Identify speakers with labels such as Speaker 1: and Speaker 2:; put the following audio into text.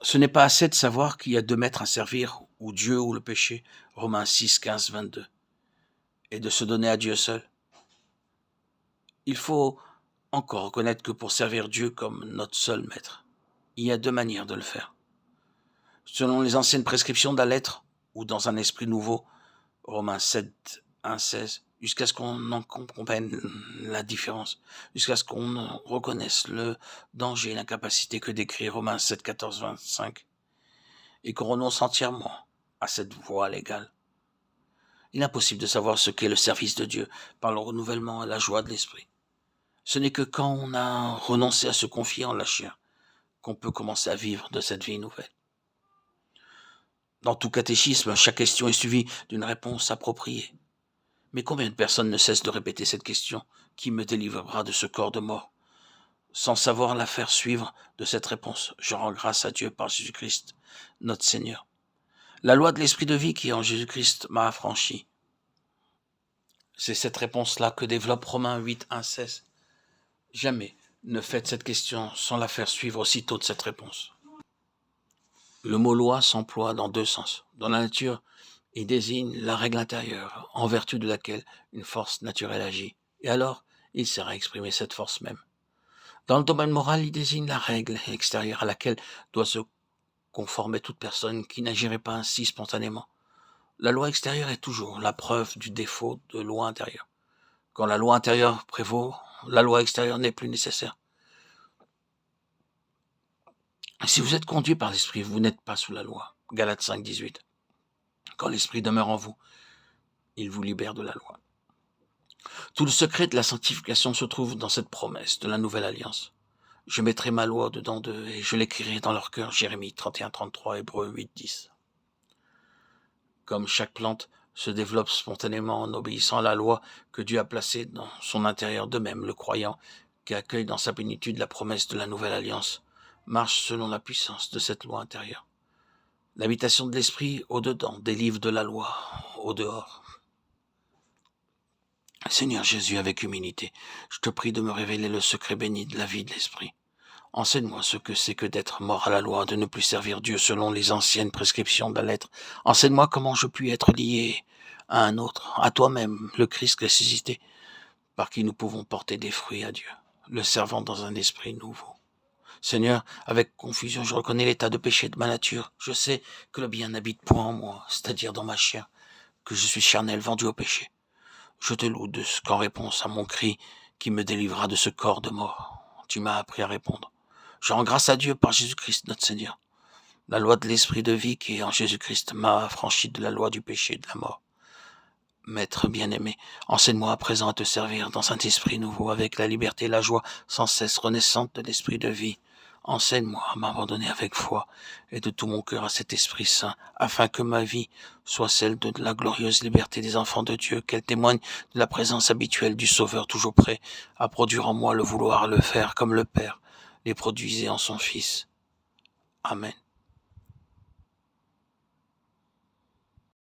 Speaker 1: Ce n'est pas assez de savoir qu'il y a deux maîtres à servir, ou Dieu ou le péché, Romains 6, 15, 22, et de se donner à Dieu seul. Il faut encore reconnaître que pour servir Dieu comme notre seul maître, il y a deux manières de le faire. Selon les anciennes prescriptions de la lettre, ou dans un esprit nouveau, Romains 7, 1, 16, jusqu'à ce qu'on en comprenne la différence, jusqu'à ce qu'on reconnaisse le danger et l'incapacité que décrit Romains 7, 14, 25, et qu'on renonce entièrement à cette voie légale. Il est impossible de savoir ce qu'est le service de Dieu par le renouvellement et la joie de l'esprit. Ce n'est que quand on a renoncé à se confier en la chair qu'on peut commencer à vivre de cette vie nouvelle. Dans tout catéchisme, chaque question est suivie d'une réponse appropriée. Mais combien de personnes ne cessent de répéter cette question: qui me délivrera de ce corps de mort, sans savoir la faire suivre de cette réponse: je rends grâce à Dieu par Jésus-Christ, notre Seigneur. La loi de l'esprit de vie qui est en Jésus-Christ m'a affranchi. C'est cette réponse-là que développe Romains 8, 1, 16. Jamais ne faites cette question sans la faire suivre aussitôt de cette réponse. Le mot loi s'emploie dans deux sens. Dans la nature, il désigne la règle intérieure, en vertu de laquelle une force naturelle agit. Et alors, il sert à exprimer cette force même. Dans le domaine moral, il désigne la règle extérieure à laquelle doit se conformer toute personne qui n'agirait pas ainsi spontanément. La loi extérieure est toujours la preuve du défaut de loi intérieure. Quand la loi intérieure prévaut, la loi extérieure n'est plus nécessaire. Si vous êtes conduit par l'esprit, vous n'êtes pas sous la loi. Galates 5, 18. Quand l'esprit demeure en vous, il vous libère de la loi. Tout le secret de la sanctification se trouve dans cette promesse de la nouvelle alliance. Je mettrai ma loi dedans d'eux et je l'écrirai dans leur cœur. Jérémie 31, 33, Hébreux 8, 10. Comme chaque plante se développe spontanément en obéissant à la loi que Dieu a placée dans son intérieur, de même le croyant qui accueille dans sa plénitude la promesse de la nouvelle alliance marche selon la puissance de cette loi intérieure. L'habitation de l'esprit au-dedans délivre de la loi au-dehors. Seigneur Jésus, avec humilité, je te prie de me révéler le secret béni de la vie de l'esprit. Enseigne-moi ce que c'est que d'être mort à la loi, de ne plus servir Dieu selon les anciennes prescriptions de la lettre. Enseigne-moi comment je puis être lié à un autre, à toi-même, le Christ ressuscité, par qui nous pouvons porter des fruits à Dieu, le servant dans un esprit nouveau. Seigneur, avec confusion, je reconnais l'état de péché de ma nature. Je sais que le bien n'habite point en moi, c'est-à-dire dans ma chair, que je suis charnel, vendu au péché. Je te loue de ce qu'en réponse à mon cri qui me délivra de ce corps de mort, tu m'as appris à répondre. Je rends grâce à Dieu par Jésus-Christ notre Seigneur. La loi de l'esprit de vie qui est en Jésus-Christ m'a affranchi de la loi du péché et de la mort. Maître bien-aimé, enseigne-moi à présent à te servir dans un esprit nouveau, avec la liberté et la joie sans cesse renaissante de l'esprit de vie. Enseigne-moi à m'abandonner avec foi et de tout mon cœur à cet Esprit Saint, afin que ma vie soit celle de la glorieuse liberté des enfants de Dieu, qu'elle témoigne de la présence habituelle du Sauveur toujours prêt à produire en moi le vouloir le faire comme le Père les produisait en son Fils. Amen.